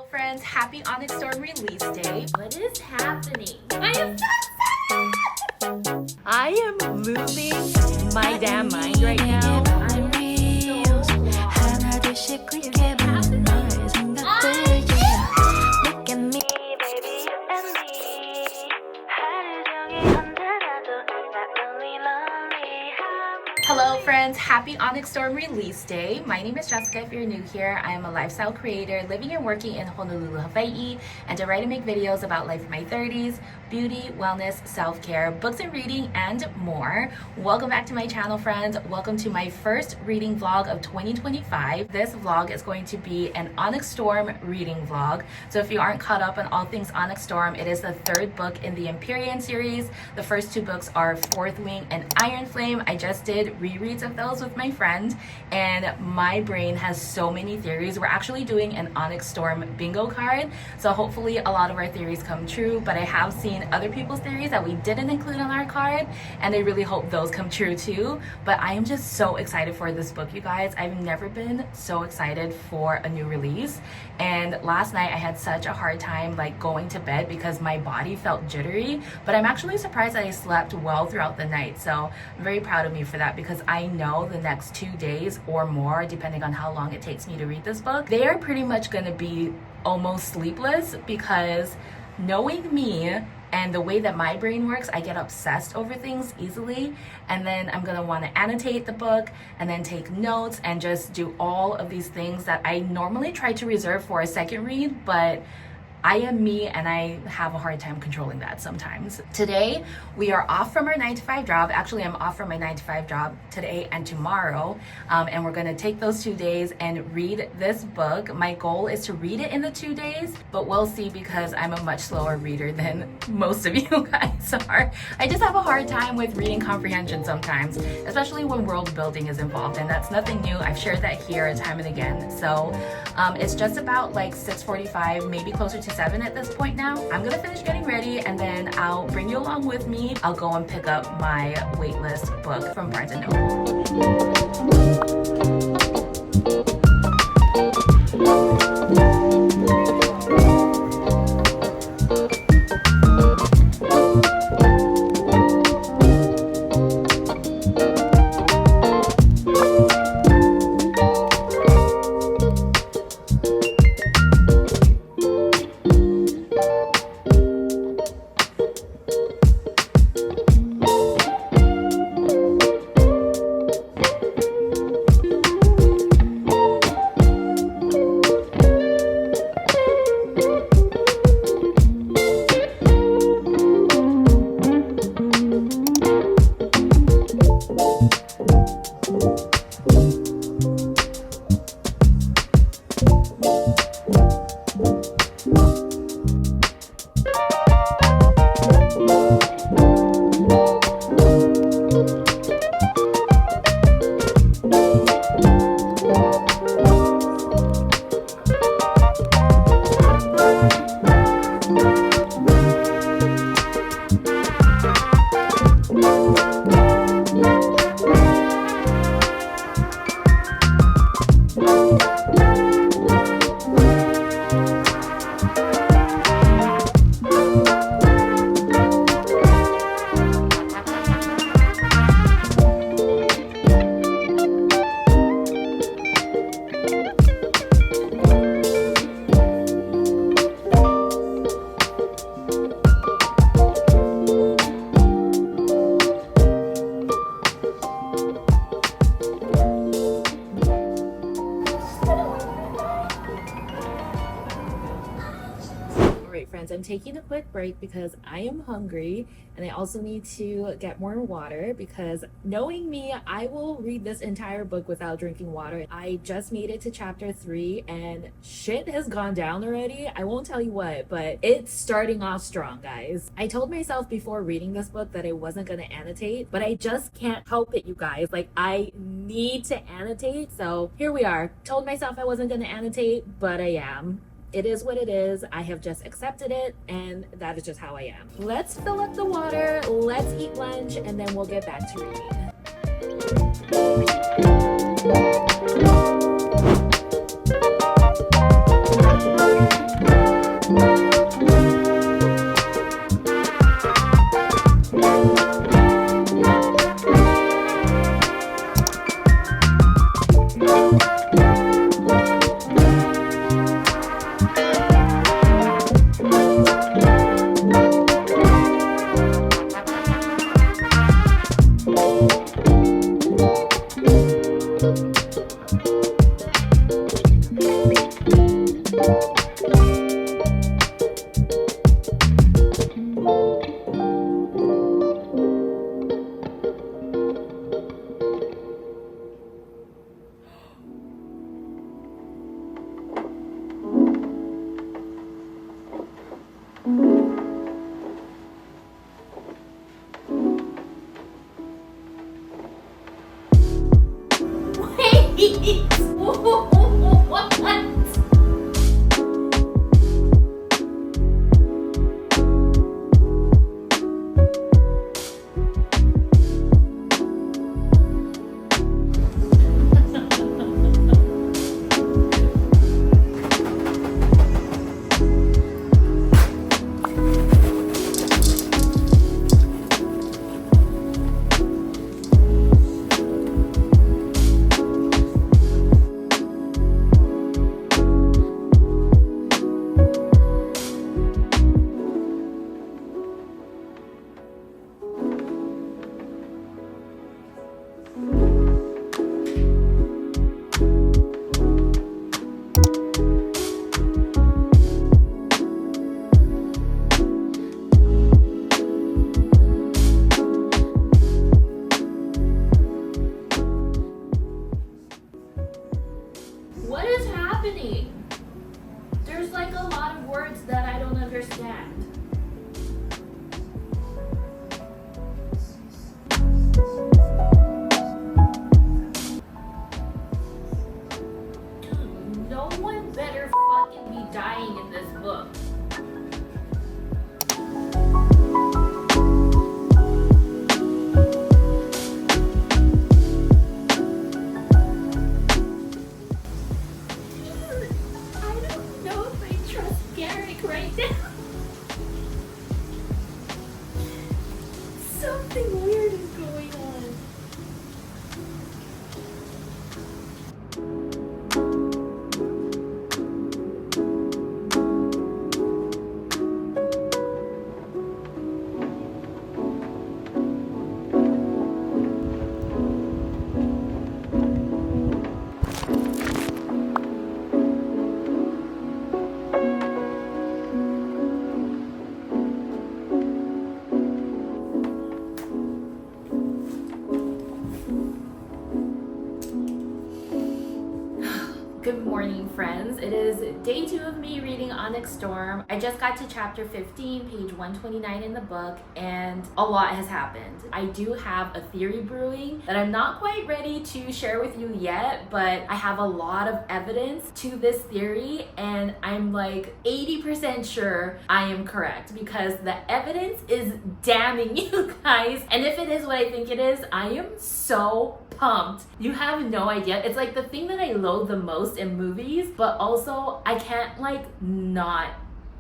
Hello friends, happy Onyx Storm release day. What is happening? I am so excited! I am losing my damn mind right now. I'm so 하나둘씩 클릭해보는 너의 생각들 Look at me baby you and me 하루 종일 혼자라도 not only lonely Hello friends, happy Onyx Storm release day. My name is Jessica if you're new here. I am a lifestyle creator living and working in Honolulu, Hawaii, and I write and make videos about life in my 30s, beauty, wellness, self-care, books and reading, and more. Welcome back to my channel, friends. Welcome to my first reading vlog of 2025. This vlog is going to be an Onyx Storm reading vlog. So if you aren't caught up on all things Onyx Storm, it is the third book in the Empyrean series. The first two books are Fourth Wing and Iron Flame. I just did rereads of those with my friend, and my brain has so many theories. We're actually doing an Onyx Storm bingo card, so hopefully a lot of our theories come true, but I have seen other people's theories that we didn't include on our card, and I really hope those come true too. But I am just so excited for this book, you guys. I've never been so excited for a new release, and last night I had such a hard time like going to bed because my body felt jittery, but I'm actually surprised that I slept well throughout the night, so I'm very proud of me for that, because I know the next 2 days or more, depending on how long it takes me to read this book, they are pretty much going to be almost sleepless, because knowing me and the way that my brain works, I get obsessed over things easily, and then I'm gonna want to annotate the book and then take notes and just do all of these things that I normally try to reserve for a second read, but I am me and I have a hard time controlling that sometimes. Today, we are off from our 9-to-5 job. Actually, I'm off from my 9-to-5 job today and tomorrow. And we're gonna take those 2 days and read this book. My goal is to read it in the 2 days, but we'll see, because I'm a much slower reader than most of you guys are. I just have a hard time with reading comprehension sometimes, especially when world building is involved, and that's nothing new. I've shared that here time and again. So it's just about like 6:45, maybe closer to 7 at this point now. I'm gonna finish getting ready, and then I'll bring you along with me. I'll go and pick up my waitlist book from Barnes & Noble. Friends, I'm taking a quick break because I am hungry, and I also need to get more water, because knowing me, I will read this entire book without drinking water. I just made it to chapter 3 and shit has gone down already. I won't tell you what, but it's starting off strong, guys. I told myself before reading this book that I wasn't gonna annotate, but I just can't help it, you guys. Like, I need to annotate, so here we are. Told myself I wasn't gonna annotate, but I am. It is what it is. I have just accepted it, and that is just how I am. Let's fill up the water, let's eat lunch, and then we'll get back to reading. What is happening? There's like a lot of words that I don't understand. Dude, no one better fucking be dying in this book. Right now. Something weird is going on. Good morning, friends. It is day 2 of me reading Onyx Storm. I just got to chapter 15, page 129 in the book, and a lot has happened. I do have a theory brewing that I'm not quite ready to share with you yet, but I have a lot of evidence to this theory, and I'm like 80% sure I am correct because the evidence is damning, you guys. And if it is what I think it is, I am so pumped. You have no idea. It's like the thing that I loathe the most in movies, but also I can't like not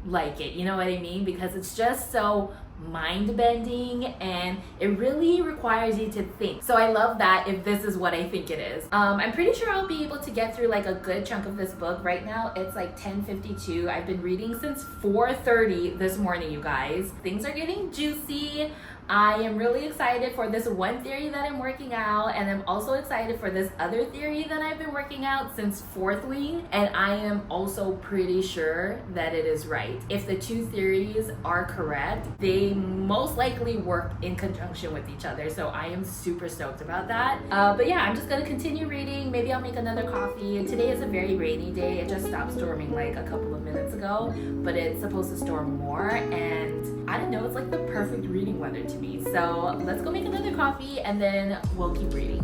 like it, you know what I mean? Because it's just so mind-bending and it really requires you to think. So I love that if this is what I think it is. I'm pretty sure I'll be able to get through like a good chunk of this book. Right now it's like 10:52. I've been reading since 4:30 this morning, you guys. Things are getting juicy. I am really excited for this one theory that I'm working out, and I'm also excited for this other theory that I've been working out since 4th wing, and I am also pretty sure that it is right. If the two theories are correct, they most likely work in conjunction with each other, so I am super stoked about that. But yeah, I'm just gonna continue reading. Maybe I'll make another coffee. Today is a very rainy day. It just stopped storming like a couple of minutes ago, but it's supposed to storm more, and I don't know, it's like the perfect reading weather to me. So let's go make another coffee and then we'll keep reading.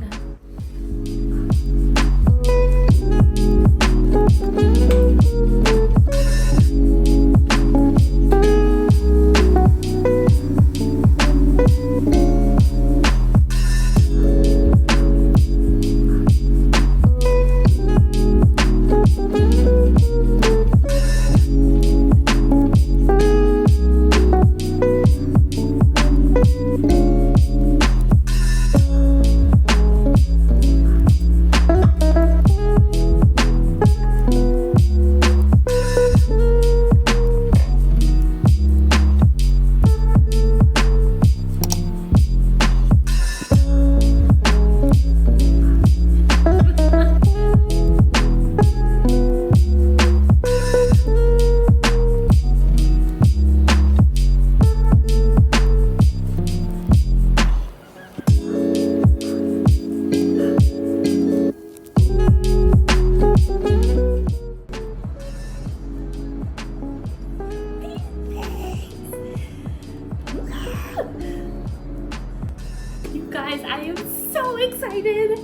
excited.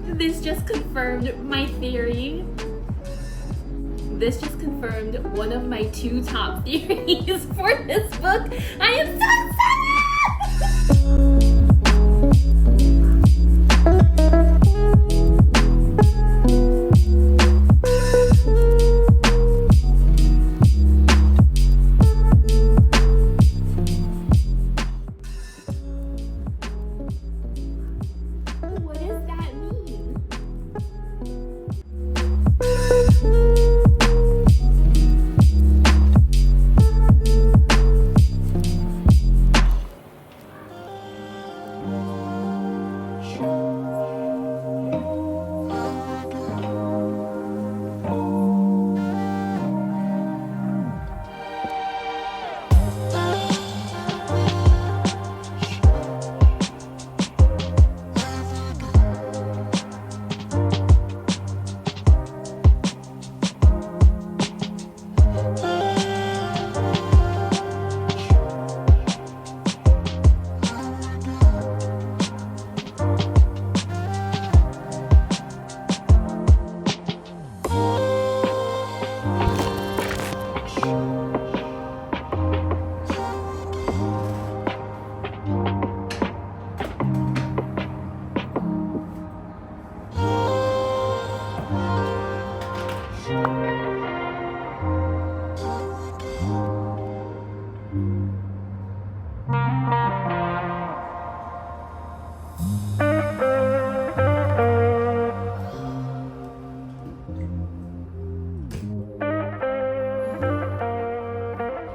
This just confirmed my theory. This just confirmed one of my 2 top theories for this book. I am so excited! What does that mean?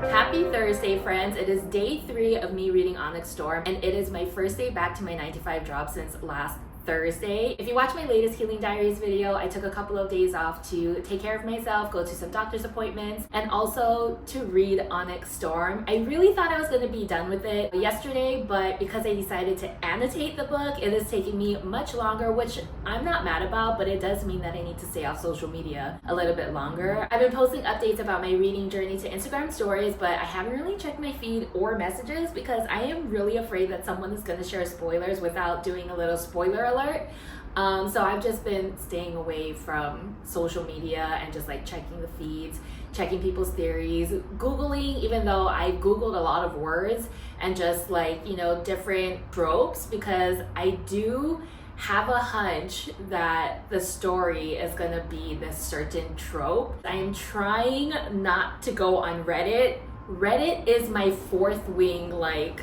Happy Thursday, friends. It is day 3 of me reading Onyx Storm, and it is my first day back to my 9-to-5 job since last Thursday. If you watch my latest Healing Diaries video, I took a couple of days off to take care of myself, go to some doctor's appointments, and also to read Onyx Storm. I really thought I was going to be done with it yesterday, but because I decided to annotate the book, it is taking me much longer, which I'm not mad about, but it does mean that I need to stay off social media a little bit longer. I've been posting updates about my reading journey to Instagram stories, but I haven't really checked my feed or messages because I am really afraid that someone is going to share spoilers without doing a little spoiler alert. So I've just been staying away from social media and just like checking the feeds, checking people's theories, Googling, even though I Googled a lot of words and just like, you know, different tropes, because I do have a hunch that the story is gonna be this certain trope. I am trying not to go on Reddit. Reddit is my fourth wing, like,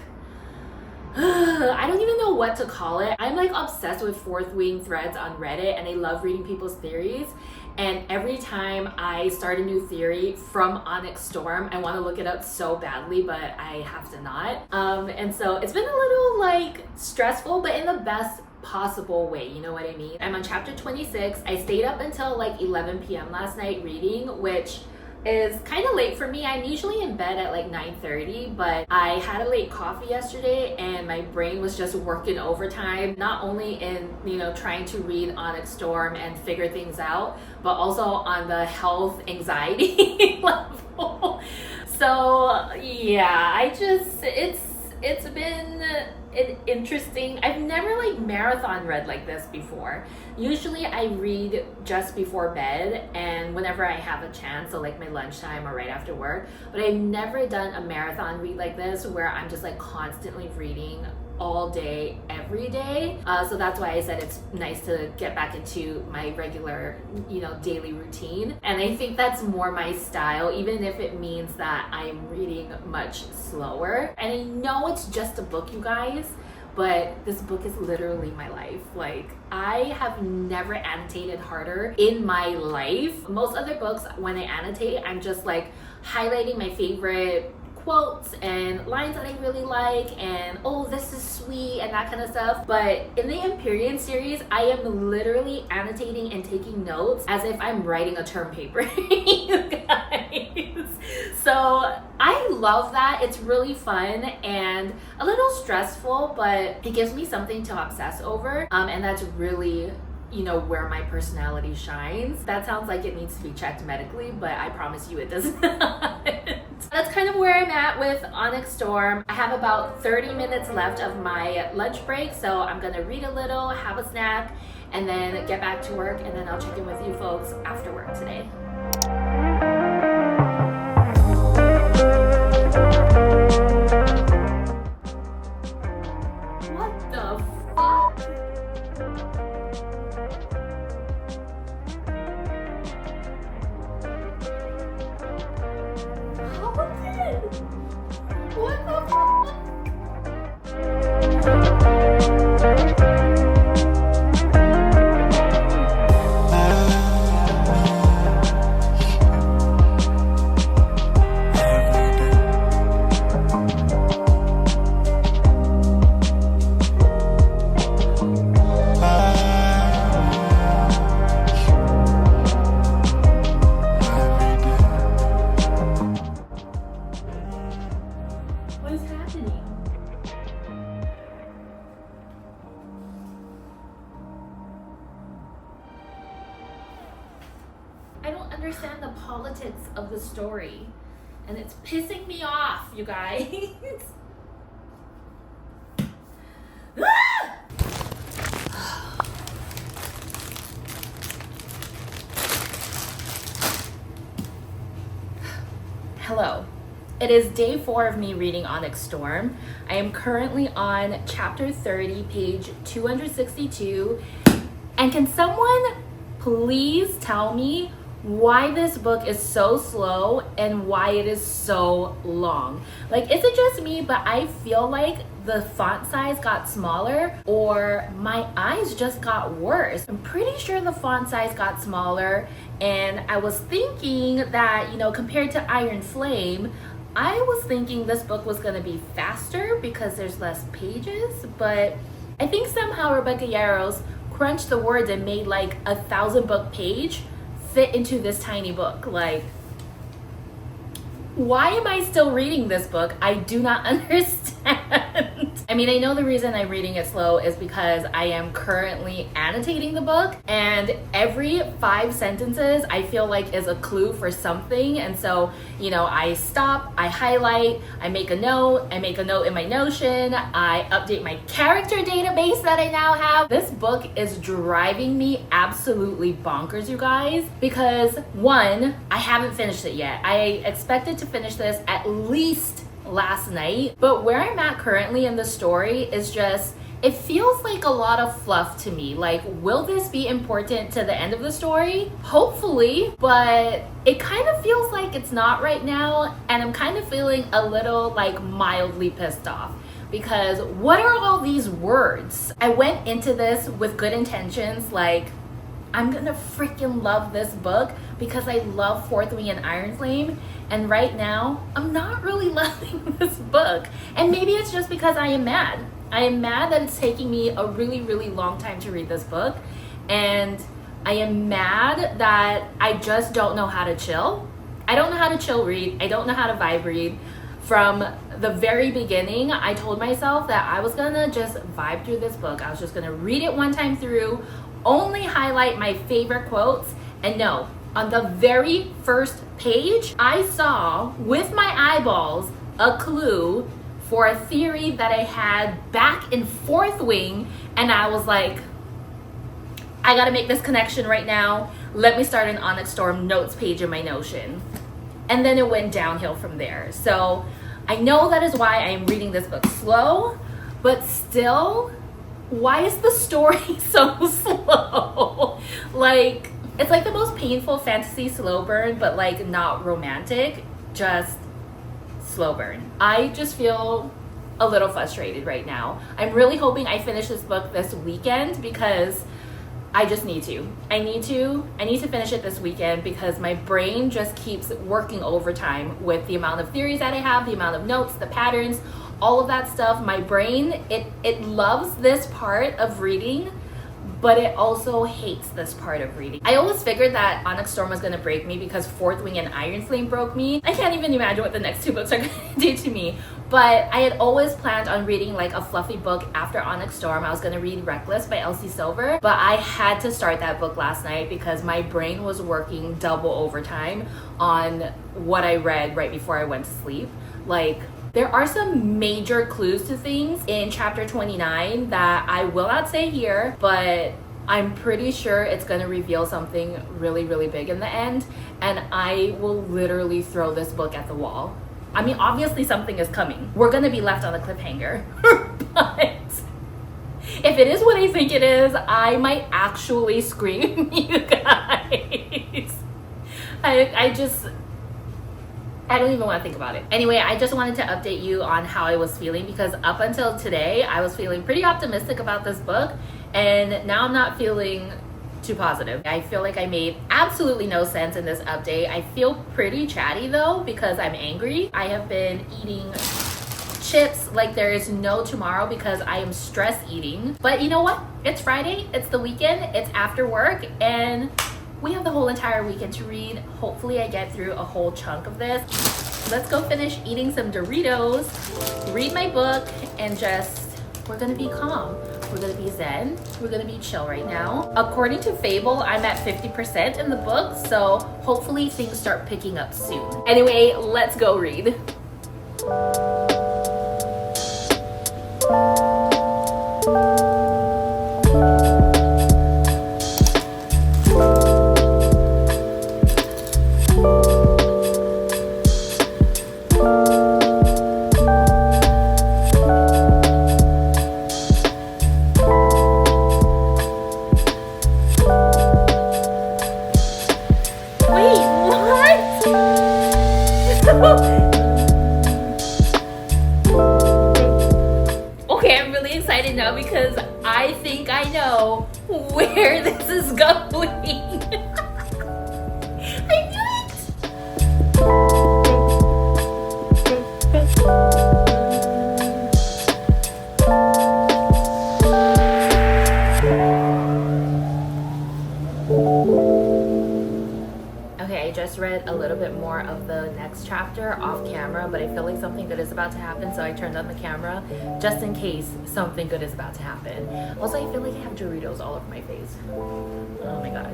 I don't even know what to call it. I'm like obsessed with fourth wing threads on Reddit, and I love reading people's theories. And every time I start a new theory from Onyx Storm, I want to look it up so badly, but I have to not. And so it's been a little like stressful, but in the best possible way, you know what I mean? I'm on chapter 26. I stayed up until like 11 p.m. last night reading, which is kind of late for me. I'm usually in bed at like 9:30, but I had a late coffee yesterday and my brain was just working overtime, not only in, you know, trying to read Onyx Storm and figure things out, but also on the health anxiety level. So yeah, it's been interesting. I've never like marathon read like this before. Usually I read just before bed and whenever I have a chance, so like my lunchtime or right after work, but I've never done a marathon read like this where I'm just like constantly reading all day, every day. So that's why I said it's nice to get back into my regular, you know, daily routine. And I think that's more my style, even if it means that I'm reading much slower. And I know it's just a book, you guys, but this book is literally my life. Like, I have never annotated harder in my life. Most other books, when I annotate, I'm just like highlighting my favorite quotes and lines that I really like and oh, this is sweet and that kind of stuff. But in the Empyrean series, I am literally annotating and taking notes as if I'm writing a term paper, you guys. So I love that. It's really fun and a little stressful, but it gives me something to obsess over, and that's really, you know, where my personality shines. That sounds like it needs to be checked medically, but I promise you it does not. That's kind of where I'm at with Onyx Storm. I have about 30 minutes left of my lunch break, so I'm gonna read a little, have a snack, and then get back to work, and then I'll check in with you folks after work today. What the fuck? What the fuck? What is happening? I don't understand the politics of the story, and it's pissing me off, you guys. Hello. It is day 4 of me reading Onyx Storm. I am currently on chapter 30, page 262. And can someone please tell me why this book is so slow and why it is so long? Like, is it just me, but I feel like the font size got smaller, or my eyes just got worse? I'm pretty sure the font size got smaller, and I was thinking that, you know, compared to Iron Flame, I was thinking this book was gonna be faster because there's less pages, but I think somehow Rebecca Yarros crunched the words and made like 1,000 book page fit into this tiny book. Like, why am I still reading this book? I do not understand. I mean, I know the reason I'm reading it slow is because I am currently annotating the book, and every 5 sentences I feel like is a clue for something. And so, you know, I stop, I highlight, I make a note in my Notion, I update my character database that I now have. This book is driving me absolutely bonkers, you guys, because 1, I haven't finished it yet. I expected to finish this at least last night, but where I'm at currently in the story is just, it feels like a lot of fluff to me. Like, will this be important to the end of the story? Hopefully, but it kind of feels like it's not right now, and I'm kind of feeling a little like mildly pissed off. Because what are all these words? I went into this with good intentions, like, I'm gonna freaking love this book because I love Fourth Wing and Iron Flame, and right now I'm not really loving this book. And maybe it's just because I am mad. I am mad that it's taking me a really, really long time to read this book, and I am mad that I just don't know how to chill. I don't know how to chill read. I don't know how to vibe read. From the very beginning, I told myself that I was gonna just vibe through this book. I was just gonna read it one time through, only highlight my favorite quotes, and no, on the very first page, I saw with my eyeballs a clue for a theory that I had back in Fourth Wing, and I was like, I gotta make this connection right now. Let me start an Onyx Storm notes page in my Notion. And then it went downhill from there. So I know that is why I am reading this book slow, but still, why is the story so slow? Like, it's like the most painful fantasy slow burn, but like not romantic, just slow burn. I just feel a little frustrated right now. I'm really hoping I finish this book this weekend because I just need to. I need to finish it this weekend because my brain just keeps working overtime with the amount of theories that I have, the amount of notes, the patterns, all of that stuff. My brain, it loves this part of reading, but it also hates this part of reading. I always figured that Onyx Storm was gonna break me because Fourth Wing and Iron Flame broke me. I can't even imagine what the next 2 books are gonna do to me. But I had always planned on reading like a fluffy book after Onyx Storm. I was gonna read Reckless by Elsie Silver, but I had to start that book last night because my brain was working double overtime on what I read right before I went to sleep. Like, there are some major clues to things in chapter 29 that I will not say here, but I'm pretty sure it's gonna reveal something really, really big in the end, and I will literally throw this book at the wall. I mean, obviously something is coming. We're gonna be left on a cliffhanger. But if it is what I think it is, I might actually scream, you guys. I don't even want to think about it. Anyway, I just wanted to update you on how I was feeling, because up until today, I was feeling pretty optimistic about this book, and now I'm not feeling too positive. I feel like I made absolutely no sense in this update. I feel pretty chatty though because I'm angry. I have been eating chips like there is no tomorrow because I am stress eating. But you know what? It's Friday, it's the weekend, it's after work, and we have the whole entire weekend to read. Hopefully I get through a whole chunk of this. Let's go finish eating some Doritos, read my book, and we're gonna be calm. We're gonna be zen. We're gonna be chill right now. According to Fable, I'm at 50% in the book, so hopefully things start picking up soon. Anyway, let's go read. Okay, I'm really excited now because I think I know where this is going. I knew it! Okay, I just read a little bit more of the next chapter off camera, but I feel like something good is about to happen, so I turned on the camera just in case something good is about to happen. Also, I feel like I have Doritos all over my face. Oh my god.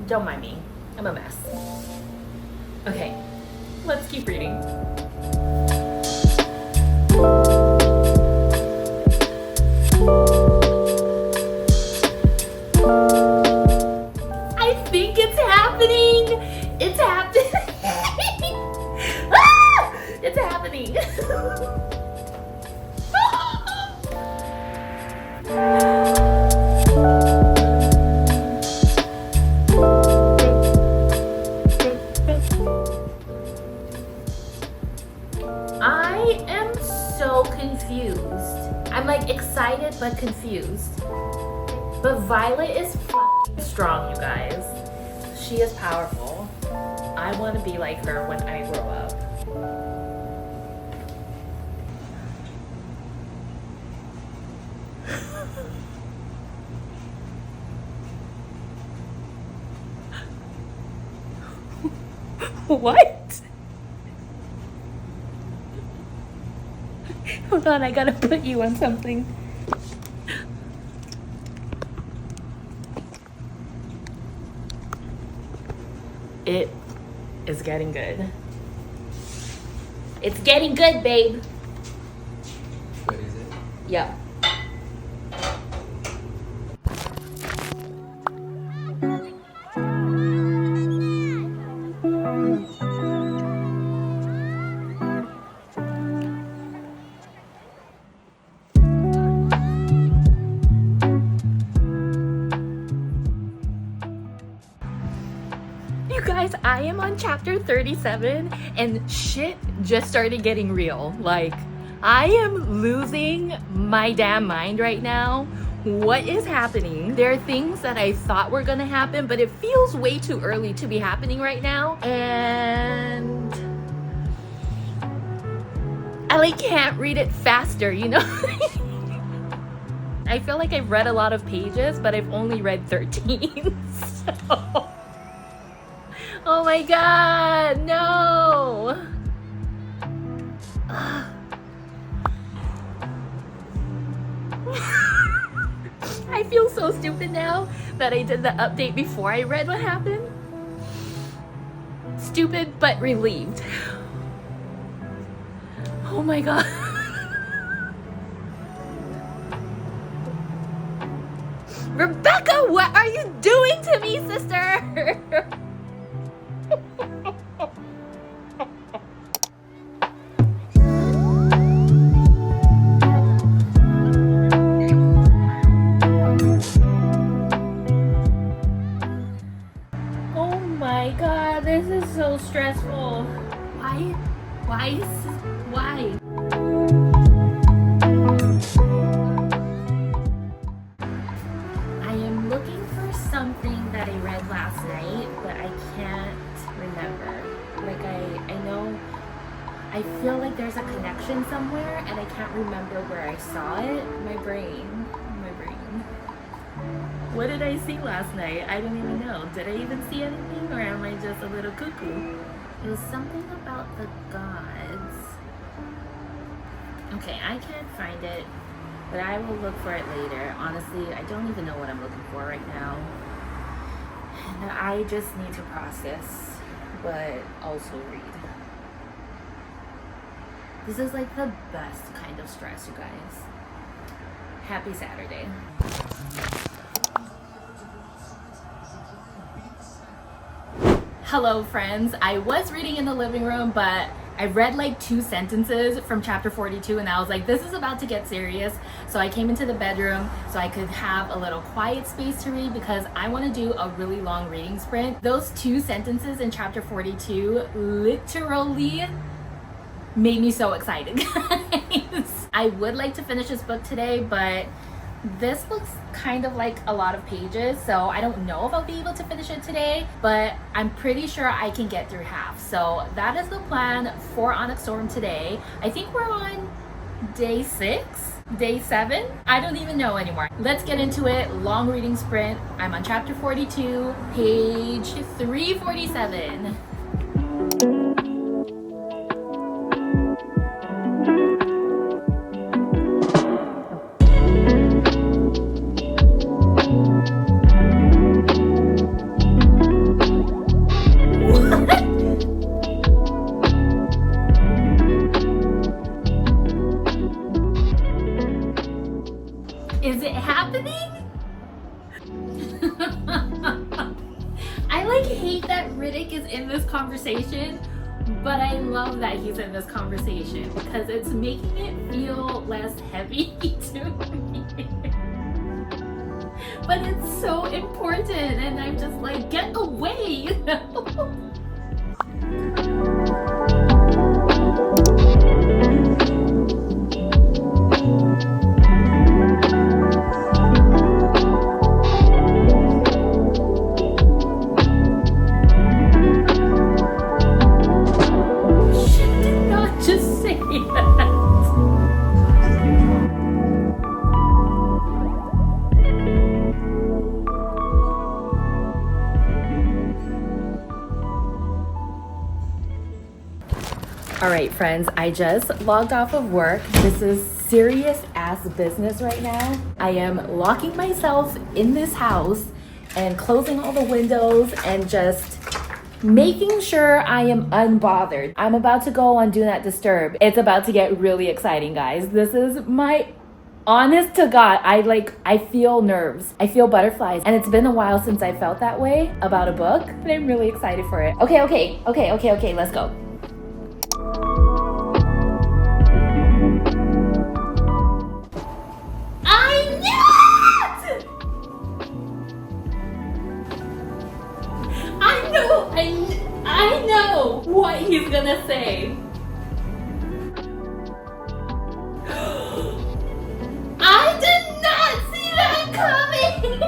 Don't mind me. I'm a mess. Okay, let's keep reading. I think it's happening! It's happening! Ah! It's happening! I am so confused. I'm like excited but confused. But Violet is fucking strong, you guys. She is powerful. I want to be like her when I grow up. What? Hold on, I gotta put you on something. It is getting good. It's getting good, babe. What is it? Yep. You guys, I am on chapter 37 and shit just started getting real. Like, I am losing my damn mind right now. What is happening? There are things that I thought were gonna happen, but it feels way too early to be happening right now. And I like can't read it faster, you know? I feel like I've read a lot of pages, but I've only read 13. So. Oh my god, no! stupid now that I did the update before I read what happened? Stupid but relieved. Oh my god. Rebecca, what are you doing to me, sister? Oh my god, this is so stressful. Why? I am looking for something that I read last night, but I can't remember. Like I know, I feel like there's a connection somewhere and I can't remember where I saw it. My brain. What did I see last night? I don't even know. Did I even see anything, or am I just a little cuckoo? It was something about the gods. Okay, I can't find it, but I will look for it later. Honestly, I don't even know what I'm looking for right now. And I just need to process, but also read. This is like the best kind of stress, you guys. Happy Saturday. Hello friends, I was reading in the living room, but I read like 2 sentences from chapter 42 and I was like, this is about to get serious. So I came into the bedroom so I could have a little quiet space to read because I want to do a really long reading sprint. Those 2 sentences in chapter 42 literally made me so excited, guys. I would like to finish this book today, but this looks kind of like a lot of pages, so I don't know if I'll be able to finish it today, but I'm pretty sure I can get through half. So that is the plan for Onyx Storm today. I think we're on day 6, day 7. I don't even know anymore. Let's get into it. Long reading sprint. I'm on chapter 42, page 347. Is it happening? I like hate that Riddick is in this conversation, but I love that he's in this conversation because it's making it feel less heavy to me. But it's so important and I'm just like, get away, you know? All right, friends, I just logged off of work. This is serious ass business right now. I am locking myself in this house and closing all the windows and just making sure I am unbothered. I'm about to go on Do Not Disturb. It's about to get really exciting, guys. This is my honest to God, I feel nerves. I feel butterflies. And it's been a while since I felt that way about a book. And I'm really excited for it. Okay, let's go. I know what he's gonna say. I did not see that coming.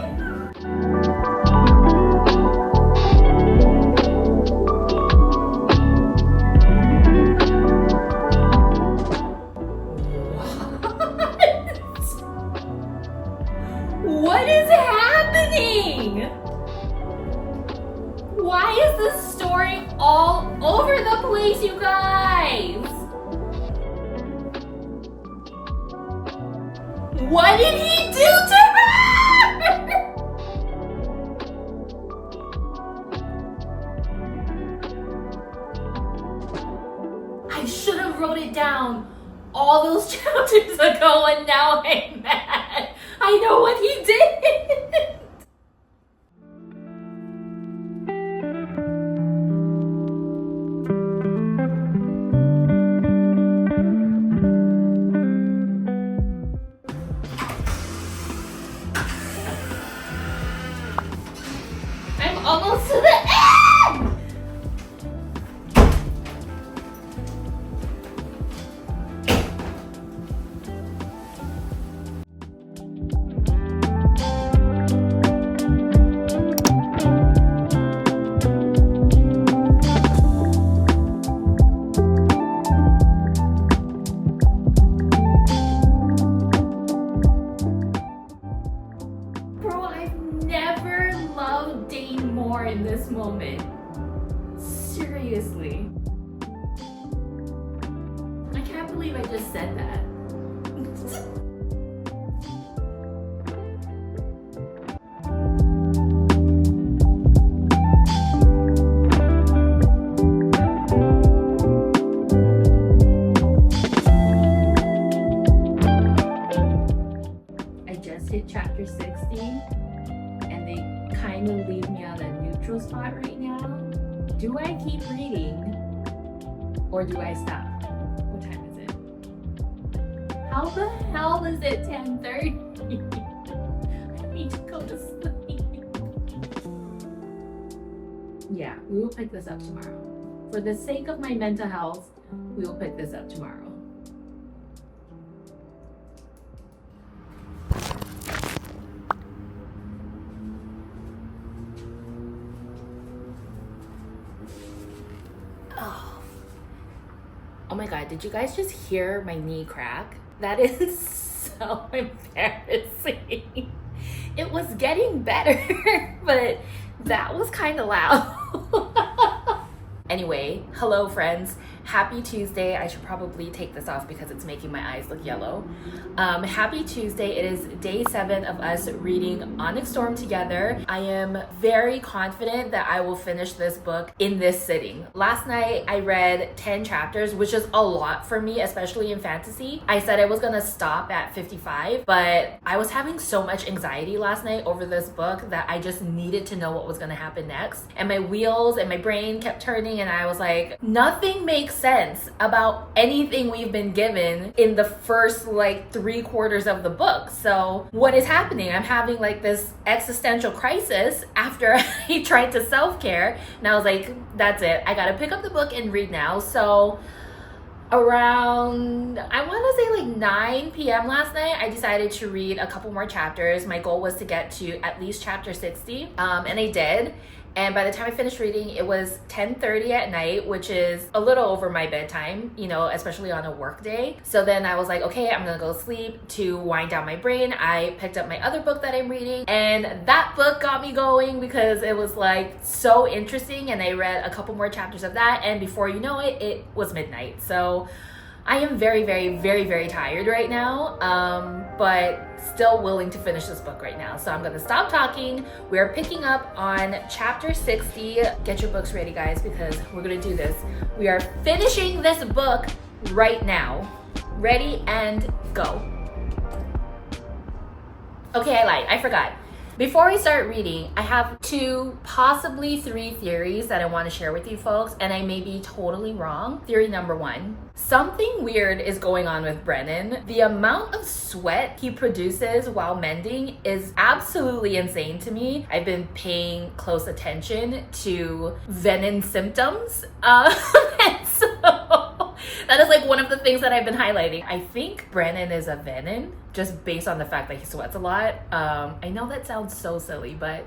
What is happening? Why is this story all over the place, you guys? What did he do to her? I should have wrote it down all those chapters ago and now I'm mad. I know what he did. I'm almost to the end! Bro, I've never loved Dane more in this moment. Seriously. I can't believe I just said that. I just hit chapter 60 and they kind of leave me on a neutral spot right now. Do I keep reading or do I stop? What time is it? How the hell is it 10:30? I need to go to sleep. Yeah, we will pick this up tomorrow. For the sake of my mental health, we will pick this up tomorrow. Oh my god, did you guys just hear my knee crack? That is so embarrassing. It was getting better, but that was kind of loud. Anyway, hello friends. Happy Tuesday. I should probably take this off because it's making my eyes look yellow. Happy Tuesday. It is day 7 of us reading Onyx Storm together. I am very confident that I will finish this book in this sitting. Last night I read 10 chapters, which is a lot for me, especially in fantasy. I said I was gonna stop at 55, but I was having so much anxiety last night over this book that I just needed to know what was gonna happen next. And my wheels and my brain kept turning and I was like, nothing makes sense about anything we've been given in the first like 3/4 of the book. So what is happening? I'm having like this existential crisis after I tried to self-care, and I was like, that's it, I gotta pick up the book and read now. So around, I want to say like 9 p.m. last night, I decided to read a couple more chapters. My goal was to get to at least chapter 60, and I did. And by the time I finished reading, it was 10:30 at night, which is a little over my bedtime, you know, especially on a work day. So then I was like, okay, I'm gonna go sleep to wind down my brain. I picked up my other book that I'm reading, and that book got me going because it was like so interesting, and I read a couple more chapters of that, and before you know it, it was midnight. So I am very, very, very, very tired right now, but still willing to finish this book right now. So I'm gonna stop talking. We're picking up on chapter 60. Get your books ready, guys, because we're gonna do this. We are finishing this book right now. Ready and go. Okay, I lied, I forgot. Before we start reading, I have 2, possibly 3 theories that I want to share with you folks, and I may be totally wrong. Theory number 1, something weird is going on with Brennan. The amount of sweat he produces while mending is absolutely insane to me. I've been paying close attention to venin symptoms, and so that is like one of the things that I've been highlighting. I think Brennan is a venin, just based on the fact that he sweats a lot. I know that sounds so silly, but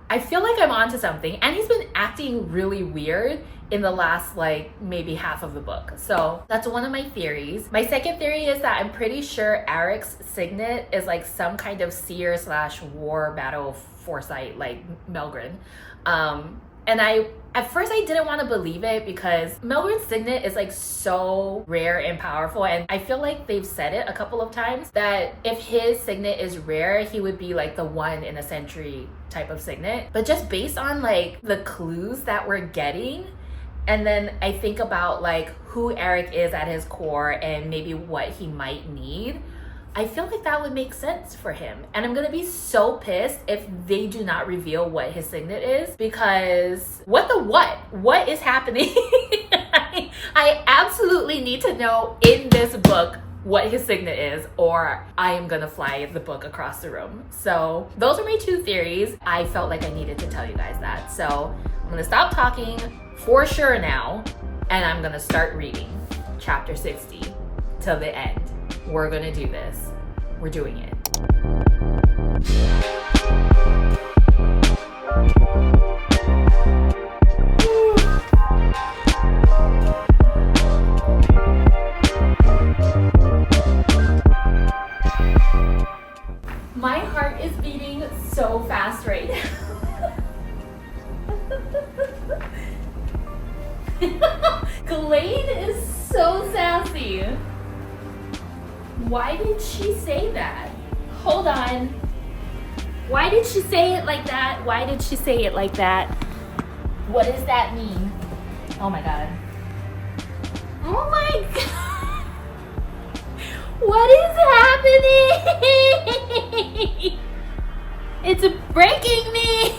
I feel like I'm onto something. And he's been acting really weird in the last like maybe half of the book. So that's one of my theories. My second theory is that I'm pretty sure Eric's signet is like some kind of seer / war battle foresight, like Melgren. And at first I didn't want to believe it because Melgren's signet is like so rare and powerful, and I feel like they've said it a couple of times that if his signet is rare, he would be like the 1 in a century type of signet. But just based on like the clues that we're getting and then I think about like who Eric is at his core and maybe what he might need, I feel like that would make sense for him. And I'm gonna be so pissed if they do not reveal what his signet is, because what is happening? I absolutely need to know in this book what his signet is, or I am gonna fly the book across the room. So those are my 2 theories. I felt like I needed to tell you guys that. So I'm gonna stop talking for sure now, and I'm gonna start reading chapter 60 till the end. We're gonna do this. We're doing it. My heart is beating so fast right now. Glade is so sassy. Why did she say that? Hold on. Why did she say it like that? Why did she say it like that? What does that mean? Oh my god. Oh my god. What is happening? It's breaking me.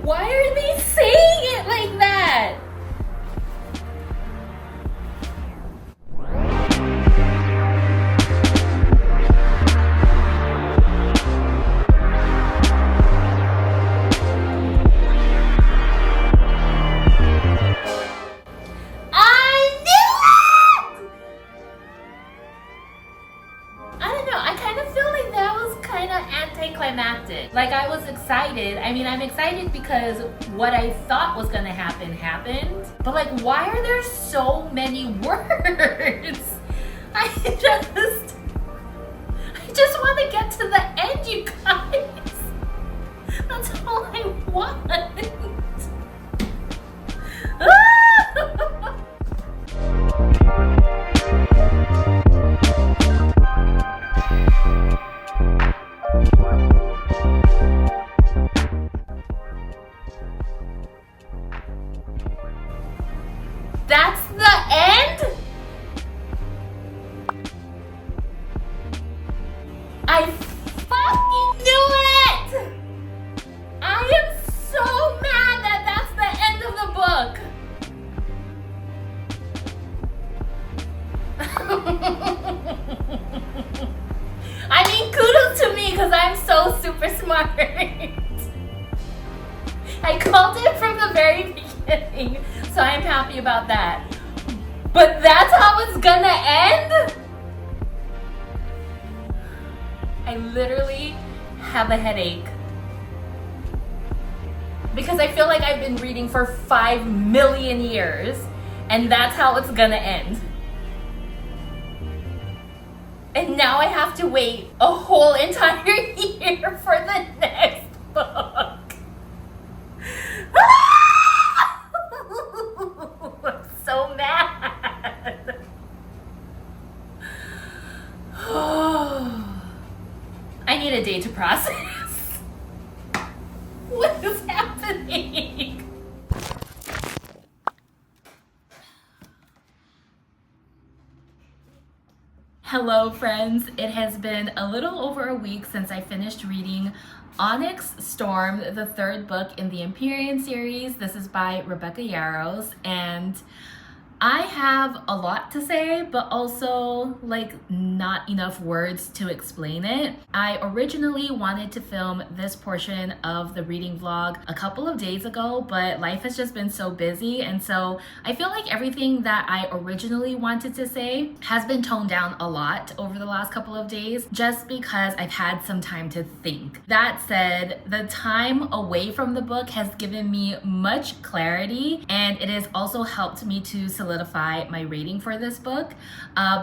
Why are they saying it like that? Like, I was excited. I mean, I'm excited because what I thought was gonna happen happened. But like, why are there so many words? I just want to get to the end, you guys. That's all I want. That's the end? I fucking knew it! I am so mad that that's the end of the book. I mean, kudos to me because I'm so super smart. I called it from the very beginning. So I'm happy about that. But that's how it's gonna end? I literally have a headache. Because I feel like I've been reading for 5 million years, and that's how it's gonna end. And now I have to wait a whole entire year for the next book. I'm so mad. I need a day to process. What is happening? Hello friends, it has been a little over a week since I finished reading Onyx Storm, the 3rd book in the Empyrean series. This is by Rebecca Yarros, and I have a lot to say, but also like not enough words to explain it. I originally wanted to film this portion of the reading vlog a couple of days ago, but life has just been so busy, and so I feel like everything that I originally wanted to say has been toned down a lot over the last couple of days, just because I've had some time to think. That said, the time away from the book has given me much clarity, and it has also helped me to solidify my rating for this book.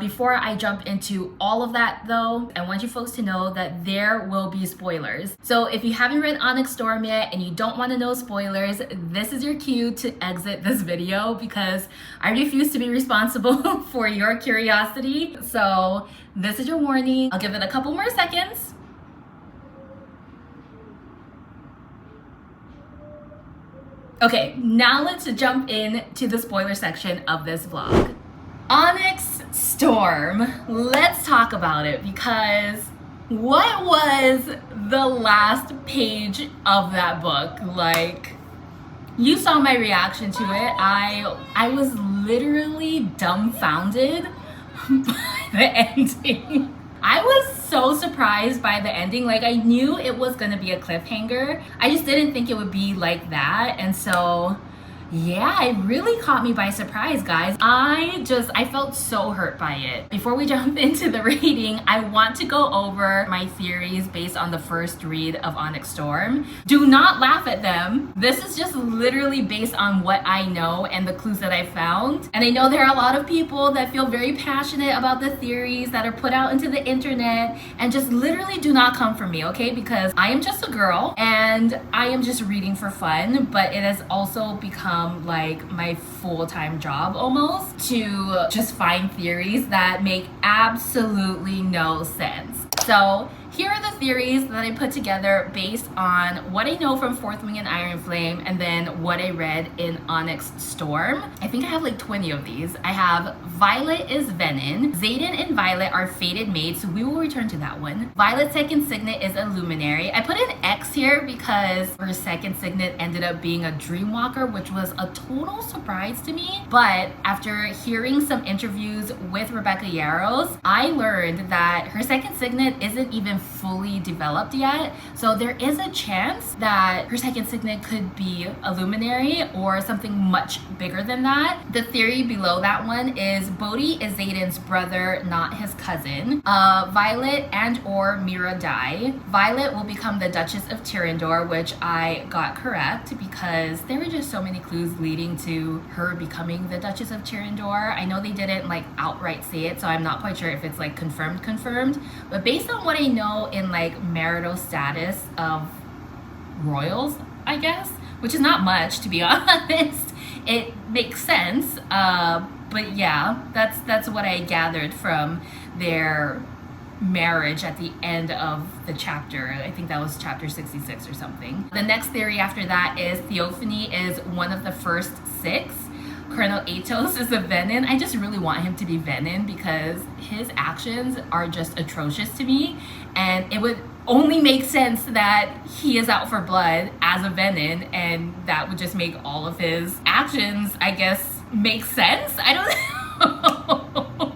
Before I jump into all of that though, I want you folks to know that there will be spoilers. So if you haven't read Onyx Storm yet and you don't want to know spoilers, this is your cue to exit this video, because I refuse to be responsible for your curiosity. So this is your warning. I'll give it a couple more seconds. Okay, now let's jump into the spoiler section of this vlog. Onyx Storm. Let's talk about it, because what was the last page of that book? Like, you saw my reaction to it. I was literally dumbfounded by the ending. I was so surprised by the ending. Like, I knew it was gonna be a cliffhanger. I just didn't think it would be like that. And so, yeah, it really caught me by surprise, guys. I felt so hurt by it. Before we jump into the rating, I want to go over my theories based on the first read of Onyx Storm. Do not laugh at them. This is just literally based on what I know and the clues that I found. And I know there are a lot of people that feel very passionate about the theories that are put out into the internet, and just literally do not come for me, okay? Because I am just a girl and I am just reading for fun, but it has also become like my full-time job almost to just find theories that make absolutely no sense. So here are the theories that I put together based on what I know from Fourth Wing and Iron Flame, and then what I read in Onyx Storm. I think I have like 20 of these. I have Violet is Venin. Xaden and Violet are fated mates, so we will return to that one. Violet's second signet is a luminary. I put an X here because her second signet ended up being a dreamwalker, which was a total surprise to me. But after hearing some interviews with Rebecca Yarros, I learned that her second signet isn't even fully developed yet. So there is a chance that her second signet could be a luminary or something much bigger than that. The theory below that one is Bodhi is Xaden's brother, not his cousin. Violet and or Mira die. Violet will become the Duchess of Tyrrendor, which I got correct because there were just so many clues leading to her becoming the Duchess of Tyrrendor. I know they didn't like outright say it, so I'm not quite sure if it's like confirmed, but based on what I know in like marital status of royals, I guess, which is not much to be honest, it makes sense. But yeah, that's what I gathered from their marriage at the end of the chapter. I think that was chapter 66 or something. The next theory after that is Theophany is one of the first 6. Colonel Atos is a Venin. I just really want him to be Venin because his actions are just atrocious to me, and it would only make sense that he is out for blood as a Venin, and that would just make all of his actions, I guess, make sense. I don't know.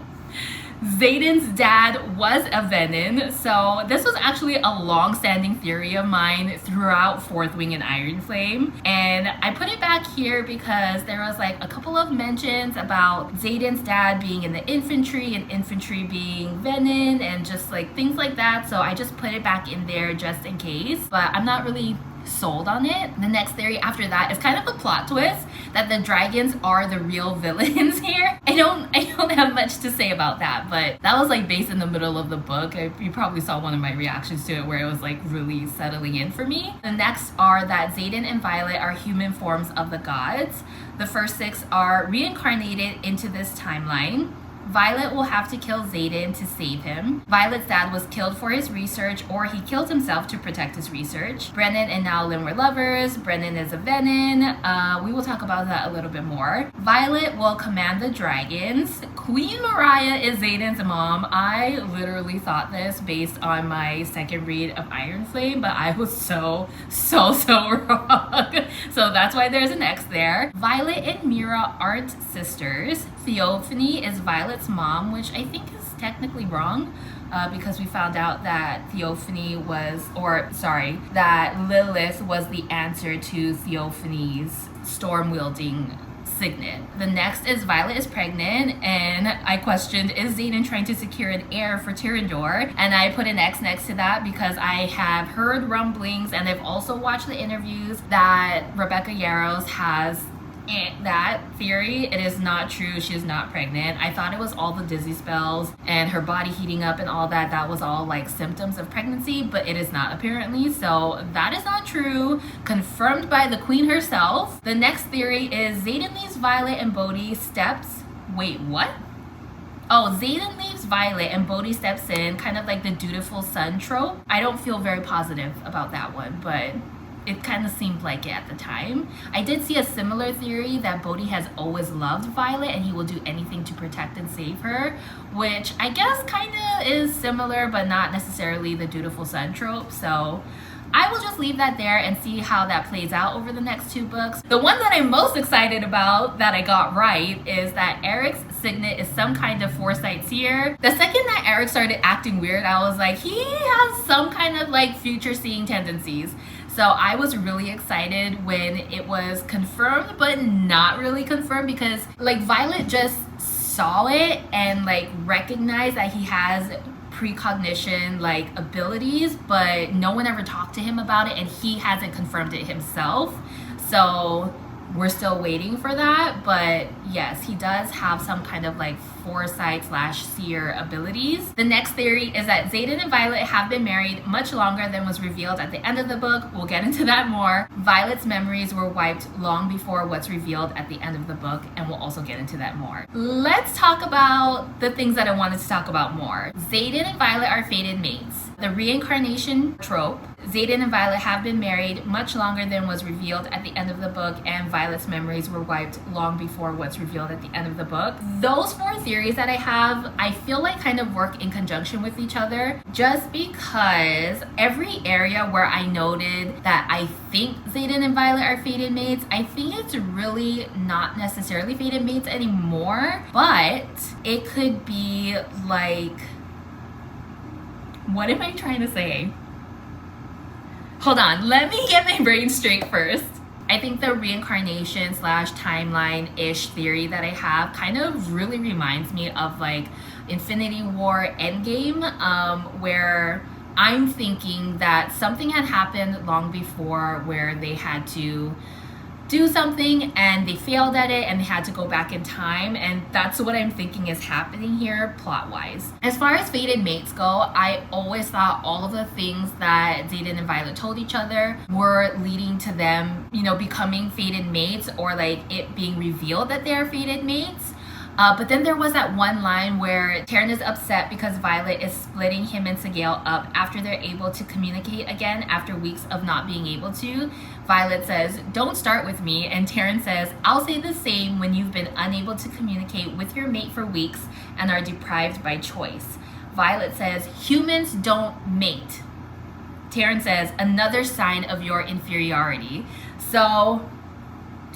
Xaden's dad was a Venin, so this was actually a long-standing theory of mine throughout Fourth Wing and Iron Flame, and I put it back here because there was like a couple of mentions about Xaden's dad being in the infantry and infantry being Venin and just like things like that, so I just put it back in there just in case, but I'm not really sold on it. The next theory after that is kind of a plot twist that the dragons are the real villains here. I don't have much to say about that, but that was like based in the middle of the book. You probably saw one of my reactions to it where it was like really settling in for me. The next are that Xaden and Violet are human forms of the gods. The first 6 are reincarnated into this timeline. Violet will have to kill Xaden to save him. Violet's dad was killed for his research, or he killed himself to protect his research. Brennan and Nowlin were lovers. Brennan is a Venin. We will talk about that a little bit more. Violet will command the dragons. Queen Mariah is Xaden's mom. I literally thought this based on my second read of Iron Flame, but I was so wrong. So that's why there's an X there. Violet and Mira aren't sisters. Theophany is Violet's mom, which I think is technically wrong because we found out that that Lilith was the answer to Theophany's storm-wielding signet. The next is Violet is pregnant, and I questioned, is Xaden trying to secure an heir for Tyrrendor? And I put an X next to that because I have heard rumblings and I've also watched the interviews that Rebecca Yarros has that theory. It is not true. She is not pregnant. I thought it was all the dizzy spells and her body heating up and all that. That was all like symptoms of pregnancy, but it is not apparently. So that is not true. Confirmed by the queen herself. The next theory is Xaden leaves Violet and Bodhi steps. Wait, what? Oh, Xaden leaves Violet and Bodhi steps in, kind of like the dutiful son trope. I don't feel very positive about that one, but it kind of seemed like it at the time. I did see a similar theory that Bodhi has always loved Violet and he will do anything to protect and save her, which I guess kind of is similar but not necessarily the dutiful son trope. So I will just leave that there and see how that plays out over the next 2 books. The one that I'm most excited about that I got right is that Eric's signet is some kind of foresight seer. The second that Eric started acting weird, I was like, he has some kind of like future seeing tendencies. So I was really excited when it was confirmed, but not really confirmed, because like Violet just saw it and like recognized that he has precognition like abilities, but no one ever talked to him about it and he hasn't confirmed it himself. So we're still waiting for that. But yes, he does have some kind of like foresight / seer abilities. The next theory is that Xaden and Violet have been married much longer than was revealed at the end of the book. We'll get into that more. Violet's memories were wiped long before what's revealed at the end of the book, and we'll also get into that more. Let's talk about the things that I wanted to talk about more. Xaden and Violet are fated mates. The reincarnation trope. Xaden and Violet have been married much longer than was revealed at the end of the book, and Violet's memories were wiped long before what's revealed at the end of the book. Those 4 theories that I have, I feel like kind of work in conjunction with each other, just because every area where I noted that I think Xaden and Violet are fated mates, I think it's really not necessarily fated mates anymore, but it could be like, what am I trying to say? Hold on, let me get my brain straight first. I think the reincarnation / timeline-ish theory that I have kind of really reminds me of like Infinity War Endgame, where I'm thinking that something had happened long before where they had to do something and they failed at it and they had to go back in time, and that's what I'm thinking is happening here plot-wise. As far as fated mates go, I always thought all of the things that Xaden and Violet told each other were leading to them, you know, becoming fated mates, or like it being revealed that they're fated mates. But then there was that one line where Taryn is upset because Violet is splitting him and Sigale up after they're able to communicate again after weeks of not being able to. Violet says, "Don't start with me," and Taryn says, "I'll say the same when you've been unable to communicate with your mate for weeks and are deprived by choice." Violet says, "Humans don't mate." Taryn says, "Another sign of your inferiority." So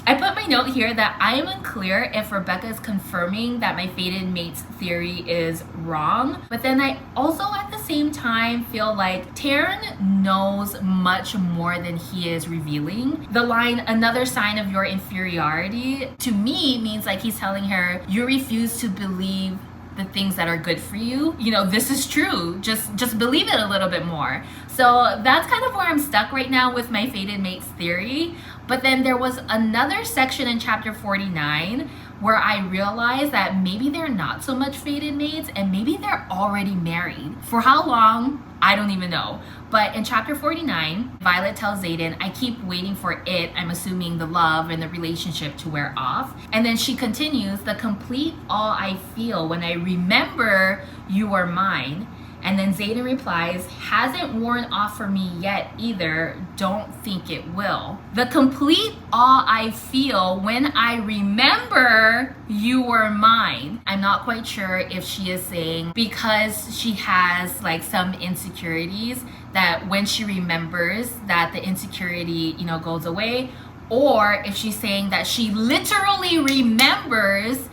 I put my note here that I am unclear if Rebecca is confirming that my fated mates theory is wrong, but then I also at the same time feel like Taryn knows much more than he is revealing. The line, "another sign of your inferiority," to me means like he's telling her, you refuse to believe the things that are good for you. You know, this is true. Just believe it a little bit more. So that's kind of where I'm stuck right now with my fated mates theory. But then there was another section in chapter 49 where I realized that maybe they're not so much fated mates and maybe they're already married. For how long? I don't even know. But in chapter 49, Violet tells Xaden, "I keep waiting for it," I'm assuming the love and the relationship, "to wear off." And then she continues, "The complete all I feel when I remember you are mine." And then Xaden replies, "Hasn't worn off for me yet either. Don't think it will." The complete all I feel when I remember you were mine. I'm not quite sure if she is saying because she has like some insecurities that when she remembers that the insecurity, you know, goes away, or if she's saying that she literally remembers